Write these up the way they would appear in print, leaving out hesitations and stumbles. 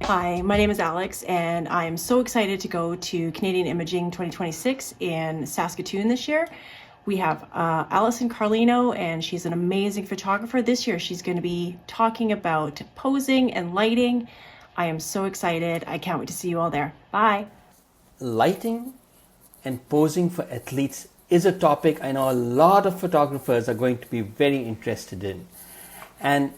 Hi, my name is Alex, and I'm so excited to go to Canadian Imaging 2026 in Saskatoon this year. We have Alison Carlino, and she's an amazing photographer. This year, she's going to be talking about posing and lighting. I am so excited. I can't wait to see you all there. Bye. Lighting and posing for athletes is a topic I know a lot of photographers are going to be very interested in. And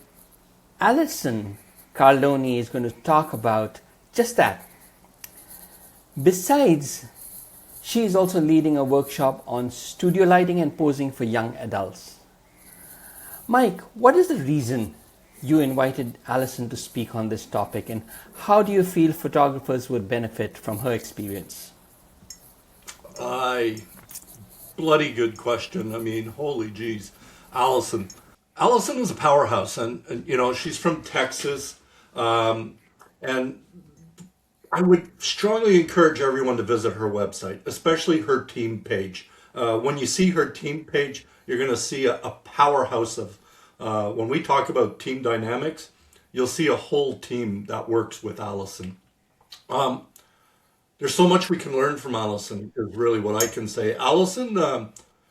Alison Carlino is going to talk about just that. Besides, she is also leading a workshop on studio lighting and posing for young adults. Mike, what is the reason you invited Alison to speak on this topic, and how do you feel photographers would benefit from her experience? Bloody good question. I mean, holy geez. Allison is a powerhouse, and you know, she's from Texas. And I would strongly encourage everyone to visit her website, especially her team page. When you see her team page, you're going to see a powerhouse of, when we talk about team dynamics, you'll see a whole team that works with Allison. There's so much we can learn from Allison, is really what I can say. Allison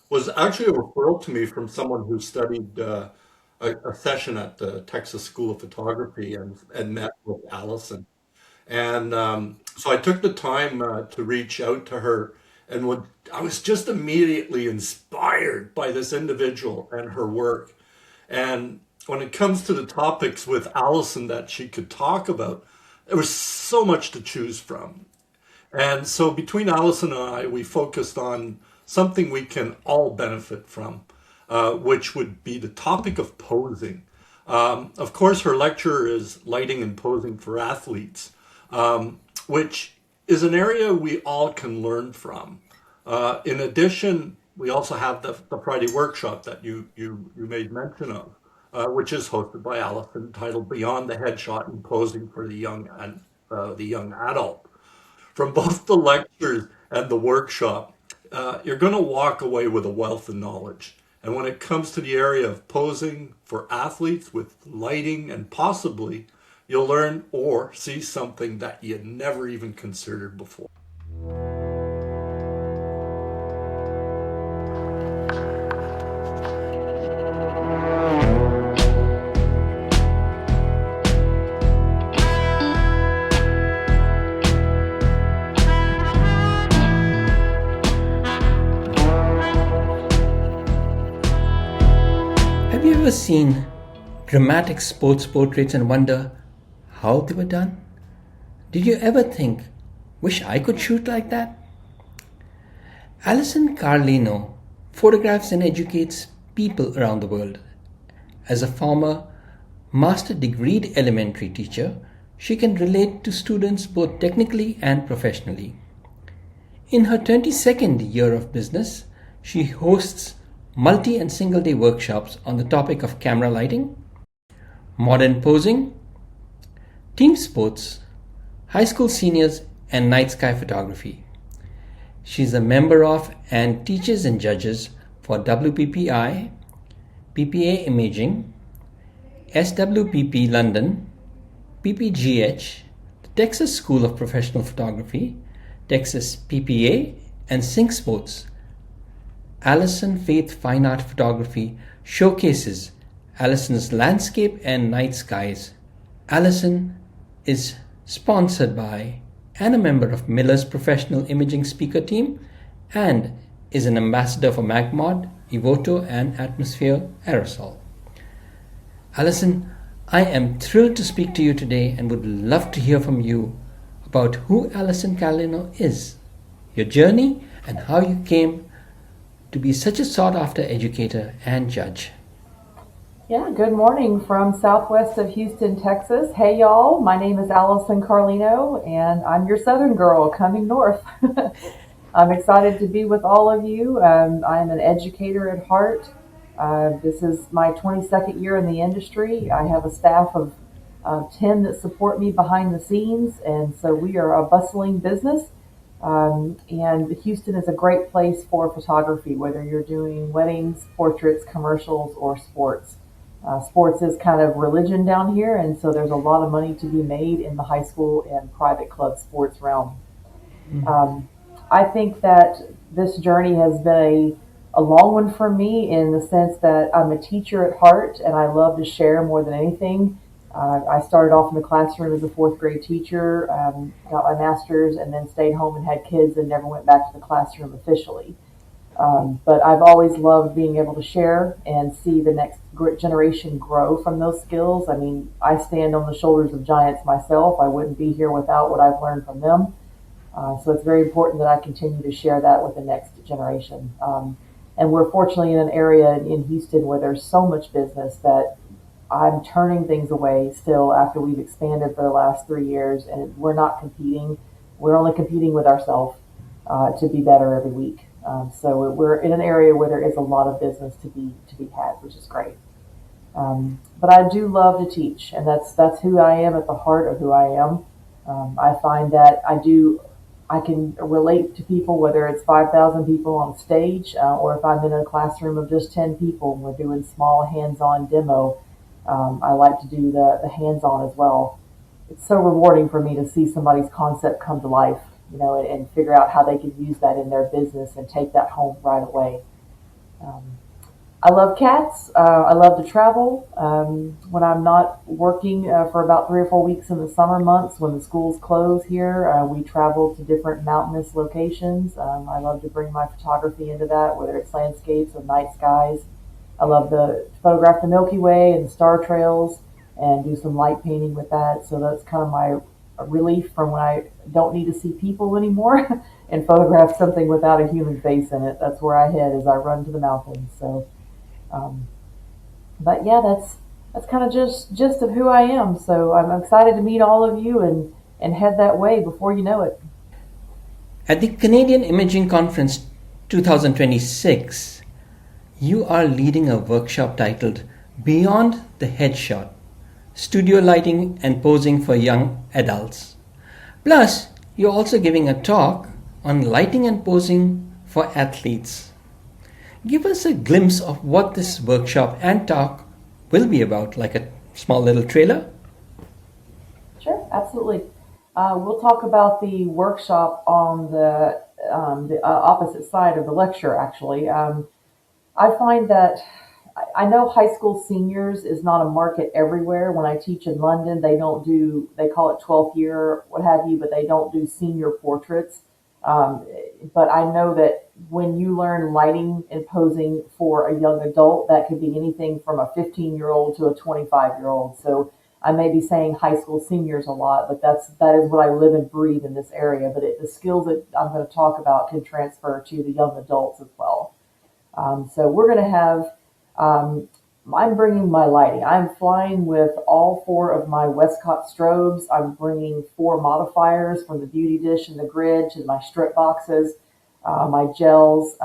was actually a referral to me from someone who studied a session at the Texas School of Photography and met with Allison. And so I took the time to reach out to her, and I was just immediately inspired by this individual and her work. And when it comes to the topics with Allison that she could talk about, there was so much to choose from. And so between Allison and I, we focused on something we can all benefit from, which would be the topic of posing. Of course, her lecture is lighting and posing for athletes, which is an area we all can learn from. In addition, we also have the Friday workshop that you made mention of, which is hosted by Allison, titled Beyond the Headshot and Posing for the Young and the Young Adult. From both the lectures and the workshop, you're going to walk away with a wealth of knowledge. And when it comes to the area of posing for athletes with lighting, and possibly you'll learn or see something that you had never even considered before. Have you ever seen dramatic sports portraits and wonder how they were done? Did you ever think, wish I could shoot like that? Alison Carlino photographs and educates people around the world. As a former master degreed elementary teacher, she can relate to students both technically and professionally. In her 22nd year of business, she hosts multi and single day workshops on the topic of camera lighting, modern posing, team sports, high school seniors, and night sky photography. She's a member of and teaches and judges for WPPI, PPA Imaging, SWPP London, PPGH, the Texas School of Professional Photography, Texas PPA, and Sync Sports. Alison Faith Fine Art Photography showcases Alison's landscape and night skies. Alison is sponsored by and a member of Miller's Professional Imaging Speaker Team, and is an ambassador for MagMod, Evoto, and Atmosphere Aerosol. Alison, I am thrilled to speak to you today and would love to hear from you about who Alison Carlino is, your journey, and how you came to be such a sought-after educator and judge. Yeah, good morning from southwest of Houston, Texas. Hey y'all, my name is Alison Carlino and I'm your Southern girl coming north. I'm excited to be with all of you. I'm an educator at heart. This is my 22nd year in the industry. I have a staff of 10 that support me behind the scenes, and so we are a bustling business. And Houston is a great place for photography, whether you're doing weddings, portraits, commercials, or sports. Sports is kind of religion down here, and so there's a lot of money to be made in the high school and private club sports realm. Um, I think that this journey has been a long one for me in the sense that I'm a teacher at heart and I love to share more than anything. I started off in the classroom as a fourth grade teacher, got my master's, and then stayed home and had kids and never went back to the classroom officially. But I've always loved being able to share and see the next generation grow from those skills. I mean, I stand on the shoulders of giants myself. I wouldn't be here without what I've learned from them. So it's very important that I continue to share that with the next generation. And we're fortunately in an area in Houston where there's so much business that I'm turning things away still after we've expanded for the last 3 years, and we're not competing. We're only competing with ourselves to be better every week. So we're in an area where there is a lot of business to be had, which is great. But I do love to teach, and that's who I am at the heart of who I am. I find that I can relate to people, whether it's 5,000 people on stage or if I'm in a classroom of just 10 people and we're doing small hands-on demo. I like to do the hands-on as well. It's so rewarding for me to see somebody's concept come to life, and figure out how they can use that in their business and take that home right away. Um, I love cats. I love to travel. When I'm not working for about 3 or 4 weeks in the summer months, when the schools close here, we travel to different mountainous locations. I love to bring my photography into that, whether it's landscapes or night skies. I love to photograph the Milky Way and star trails and do some light painting with that. So that's kind of my relief from when I don't need to see people anymore and photograph something without a human face in it. That's where I head as I run to the mountains. So. Um, but yeah, that's kind of just gist of who I am. So I'm excited to meet all of you and head that way before you know it. At the Canadian Imaging Conference 2026, you are leading a workshop titled Beyond the Headshot: Studio Lighting and Posing for Young Adults. Plus, you're also giving a talk on lighting and posing for athletes. Give us a glimpse of what this workshop and talk will be about, like a small little trailer. Sure, absolutely. We'll talk about the workshop on the opposite side of the lecture, actually. I find that I know high school seniors is not a market everywhere. When I teach in London, they call it 12th year, what have you, but they don't do senior portraits. Um, but I know that when you learn lighting and posing for a young adult, that could be anything from a 15-year-old to a 25-year-old. So I may be saying high school seniors a lot, but that is what I live and breathe in this area. But the skills that I'm going to talk about can transfer to the young adults as well. So we're going to have, I'm bringing my lighting. I'm flying with all four of my Westcott strobes. I'm bringing four modifiers from the beauty dish and the grid to my strip boxes, my gels,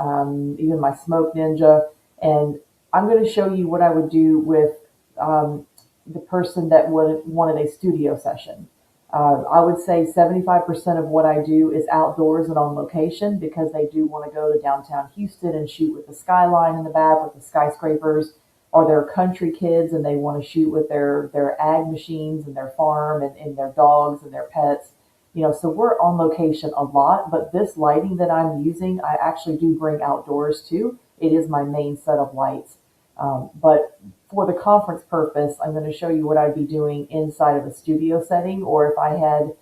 even my smoke ninja. And I'm going to show you what I would do with the person that wanted a studio session. I would say 75% of what I do is outdoors and on location because they do want to go to downtown Houston and shoot with the skyline in the back with the skyscrapers, or they're country kids and they want to shoot with their ag machines and their farm and their dogs and their pets. So we're on location a lot, but this lighting that I'm using, I actually do bring outdoors too. It is my main set of lights. But for the conference purpose, I'm going to show you what I'd be doing inside of a studio setting, or if I had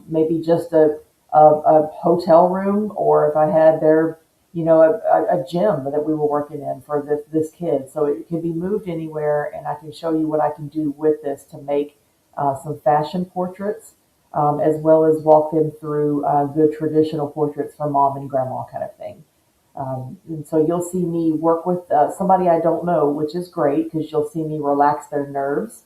maybe just a hotel room, or if I had a gym that we were working in for this kid. So it can be moved anywhere, and I can show you what I can do with this to make some fashion portraits, as well as walk them through good traditional portraits for mom and grandma kind of thing. And so you'll see me work with somebody I don't know, which is great because you'll see me relax their nerves.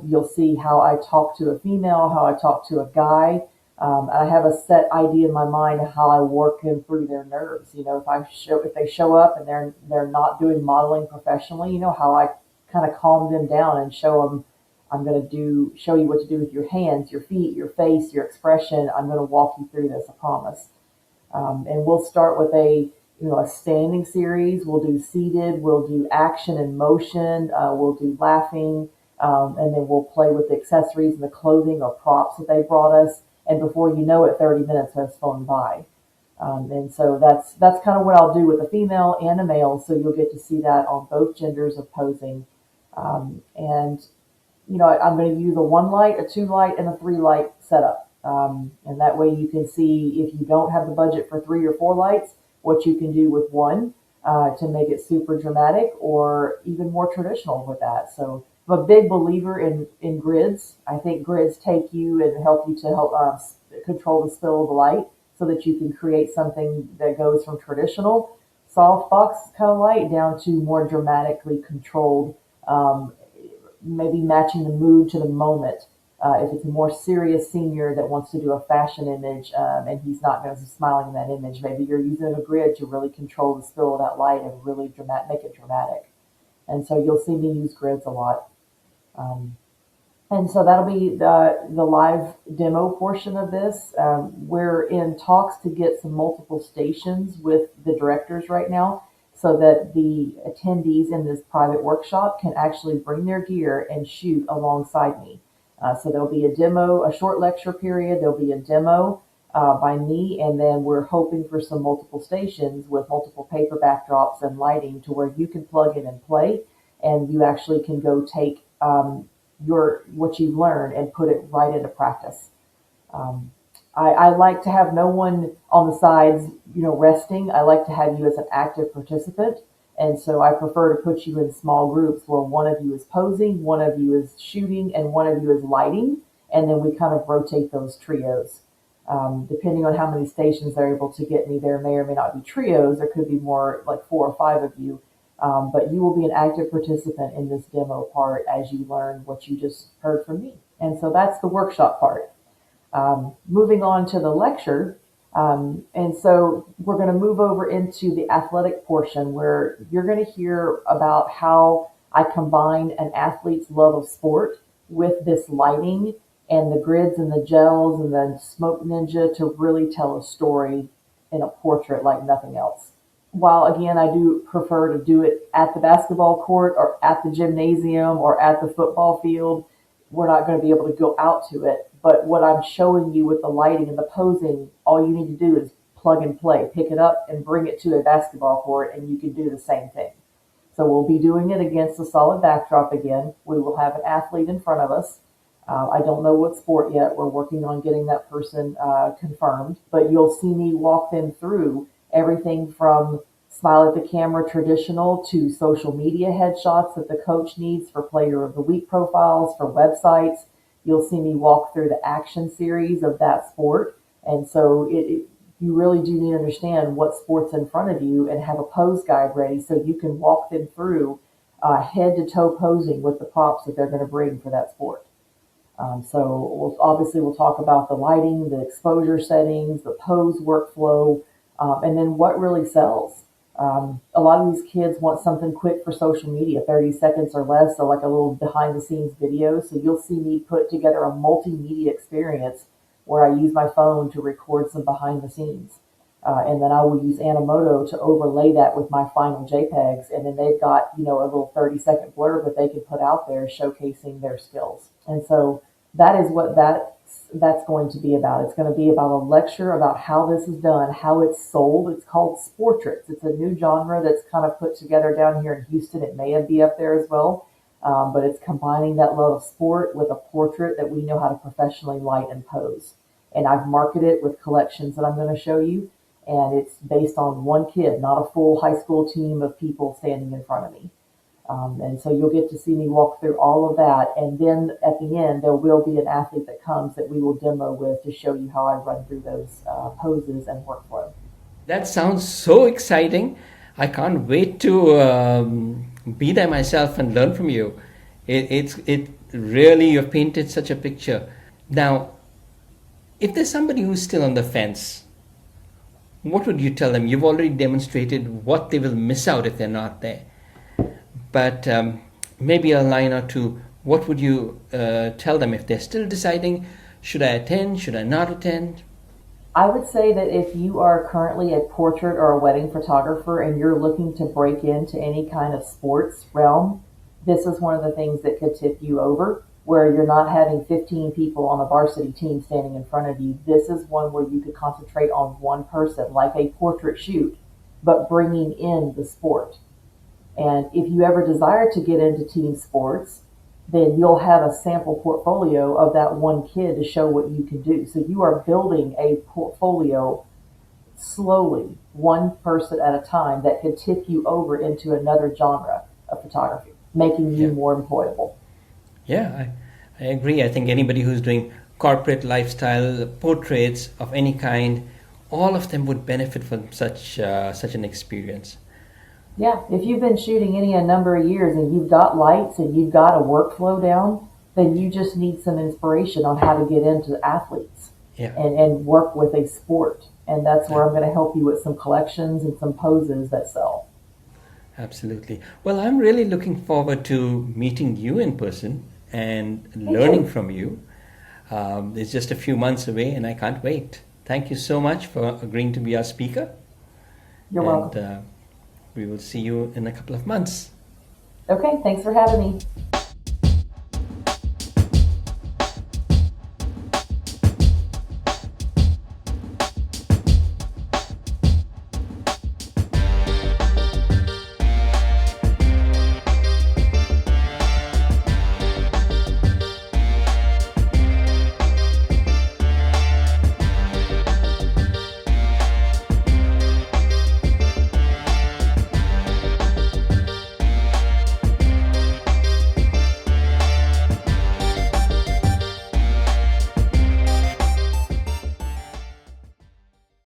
You'll see how I talk to a female, how I talk to a guy. I have a set idea in my mind of how I work them through their nerves. If they show up and they're not doing modeling professionally, how I kind of calm them down and show them I'm going to show you what to do with your hands, your feet, your face, your expression. I'm going to walk you through this, I promise. And we'll start with a standing series. We'll do seated. We'll do action and motion. We'll do laughing. And then we'll play with the accessories and the clothing or props that they brought us. And before you know it, 30 minutes has flown by. And so that's kind of what I'll do with a female and a male. So you'll get to see that on both genders of posing. And I'm going to use a 1 light, a 2 light, and a 3 light setup. And that way you can see, if you don't have the budget for 3 or 4 lights, what you can do with 1 to make it super dramatic, or even more traditional with that. So I'm a big believer in grids. I think grids take you and help you to help control the spill of the light, so that you can create something that goes from traditional softbox kind of light down to more dramatically controlled, maybe matching the mood to the moment. If it's a more serious senior that wants to do a fashion image, and he's not going to be smiling in that image, maybe you're using a grid to really control the spill of that light and really make it dramatic. And so you'll see me use grids a lot. And so that'll be the live demo portion of this. We're in talks to get some multiple stations with the directors right now, so that the attendees in this private workshop can actually bring their gear and shoot alongside me. So there'll be a demo, a short lecture period. There'll be a demo by me, and then we're hoping for some multiple stations with multiple paper backdrops and lighting, to where you can plug in and play, and you actually can go take what you've learned and put it right into practice. I like to have no one on the sides, resting. I like to have you as an active participant. And so I prefer to put you in small groups where one of you is posing, one of you is shooting, and one of you is lighting. And then we kind of rotate those trios. Depending on how many stations they're able to get me, there may or may not be trios. There could be more, like 4 or 5 of you. But you will be an active participant in this demo part as you learn what you just heard from me. And so that's the workshop part. Moving on to the lecture. And so we're going to move over into the athletic portion, where you're going to hear about how I combine an athlete's love of sport with this lighting and the grids and the gels and the smoke ninja to really tell a story in a portrait like nothing else. While again, I do prefer to do it at the basketball court or at the gymnasium or at the football field, we're not going to be able to go out to it. But what I'm showing you with the lighting and the posing, all you need to do is plug and play, pick it up and bring it to a basketball court, and you can do the same thing. So we'll be doing it against a solid backdrop again. We will have an athlete in front of us. I don't know what sport yet. We're working on getting that person confirmed, but you'll see me walk them through everything from smile at the camera traditional to social media headshots that the coach needs for player of the week profiles, for websites. You'll see me walk through the action series of that sport. And so you really do need to understand what sport's in front of you and have a pose guide ready so you can walk them through head to toe posing with the props that they're going to bring for that sport. So we'll talk about the lighting, the exposure settings, the pose workflow, and then what really sells. A lot of these kids want something quick for social media, 30 seconds or less, so like a little behind the scenes video. So you'll see me put together a multimedia experience where I use my phone to record some behind the scenes. And then I will use Animoto to overlay that with my final JPEGs. And then they've got, a little 30-second blurb that they can put out there showcasing their skills. And so that is what that's going to be about. It's going to be about a lecture about how this is done, how it's sold. It's called Sportraits. It's a new genre that's kind of put together down here in Houston. It may be up there as well. But it's combining that love of sport with a portrait that we know how to professionally light and pose. And I've marketed it with collections that I'm going to show you. And it's based on one kid, not a full high school team of people standing in front of me. And so you'll get to see me walk through all of that. And then at the end, there will be an athlete that comes that we will demo with to show you how I run through those poses and workflow. That sounds so exciting. I can't wait to be there myself and learn from you. It really, you've painted such a picture. Now, if there's somebody who's still on the fence, what would you tell them? You've already demonstrated what they will miss out if they're not there. But maybe a line or two, what would you tell them if they're still deciding, should I attend, should I not attend? I would say that if you are currently a portrait or a wedding photographer and you're looking to break into any kind of sports realm, this is one of the things that could tip you over, where you're not having 15 people on a varsity team standing in front of you. This is one where you could concentrate on one person, like a portrait shoot, but bringing in the sport. And if you ever desire to get into team sports, then you'll have a sample portfolio of that one kid to show what you can do. So you are building a portfolio slowly, one person at a time, that could tip you over into another genre of photography, making you Yeah. more employable. Yeah, I agree. I think anybody who's doing corporate lifestyle portraits of any kind, all of them would benefit from such an experience. Yeah, if you've been shooting a number of years and you've got lights and you've got a workflow down, then you just need some inspiration on how to get into athletes Yeah, and work with a sport. And that's where I'm going to help you with some collections and some poses that sell. absolutely. Well, I'm really looking forward to meeting you in person and Me learning too. from you. It's just a few months away, and I can't wait. Thank you so much for agreeing to be our speaker, You're and welcome. we will see you in a couple of months. Okay, thanks for having me.